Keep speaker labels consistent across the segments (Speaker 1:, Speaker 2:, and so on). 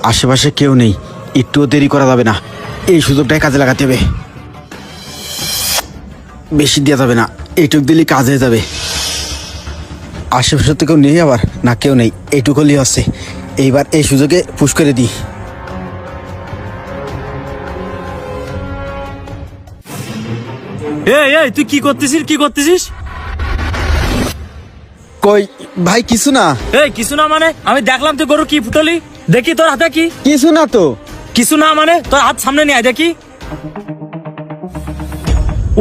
Speaker 1: আশেপাশে কেউ নেই, একটুও দেরি করা যাবে না, এই সুযোগটাই কাজে লাগাতে হবে। বেশি দেওয়া যাবে না, এইটুক দিলেই কাজ হয়ে যাবে। আশেপাশে তো কেউ নেই, আবার না কেউ নেই, এইটুক হলেই হচ্ছে। এইবার এই সুযোগে পুশ করে দিই।
Speaker 2: এই তুই কি করতেছিস?
Speaker 1: কই ভাই, কিছু না।
Speaker 2: এই কিছু না মানে? আমি দেখলাম তুই গরু কি ফুটলি, দেখি তোর হাতে কি।
Speaker 1: কিছু না তো।
Speaker 2: কিছু না মানে তোর হাত সামনে নিয়ে আয় দেখি।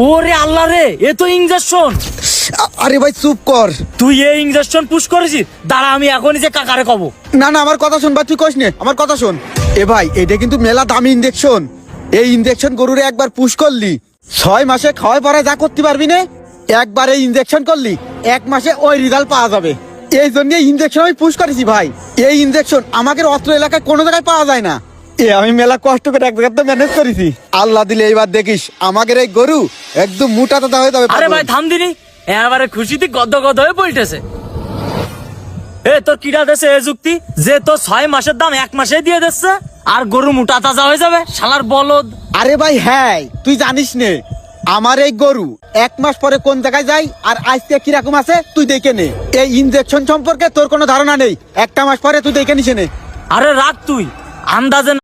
Speaker 2: ওরে আল্লাহ রে, এ তো ইনজেকশন।
Speaker 1: আরে ভাই চুপ কর।
Speaker 2: তুই এই ইনজেকশন পুশ করেছিস? দাঁড়া, আমি এখনই যে কাকারে কব।
Speaker 1: না না, আমার কথা শোন ভাই, তুই কইস নে, আমার কথা শোন। এ ভাই, এটা কিন্তু মেলা দামি ইনজেকশন। এই ইনজেকশন গরুরে একবার পুশ করলি 6 মাসে খাওয়াই পরে যা করতে পারবি না, একবার এই ইনজেকশন করলি 1 মাসে ওই রেজাল্ট পাওয়া যাবে। এই জন্য ইনজেকশন আমি পুশ করেছি ভাই। এই ইনজেকশন আমাদের অত্র এলাকায় কোনো জায়গায় পাওয়া যায় না। আমি মেলা কষ্ট করে এক জায়গাতে ম্যানেজ করেছি। আল্লাহ দিলে এইবার দেখিস আমাদের এই গরু একদম মোটা তাজা হয়ে যাবে।
Speaker 2: আরে ভাই থাম দিনি, এবারে খুশিতে গদ গদ হয়ে পড়তেছে। এ তোর কিরা দেশে এই যুক্তি যে তোর 6 মাসের দাম 1 মাসে দিয়ে দিচ্ছে আর গরু মোটা তাজা হয়ে যাবে? শালার বলদ।
Speaker 1: আরে ভাই হ্যাঁ, তুই জানিস নে আমার এই গরু 1 মাস পরে কোন জায়গায় যাই আর আজকে কিরকম আছে তুই দেখে নে। এই ইনজেকশন সম্পর্কে তোর কোনো ধারণা নেই, 1 মাস পরে তুই দেখে নিস নে।
Speaker 2: আরে রাখ তুই, আন্দাজে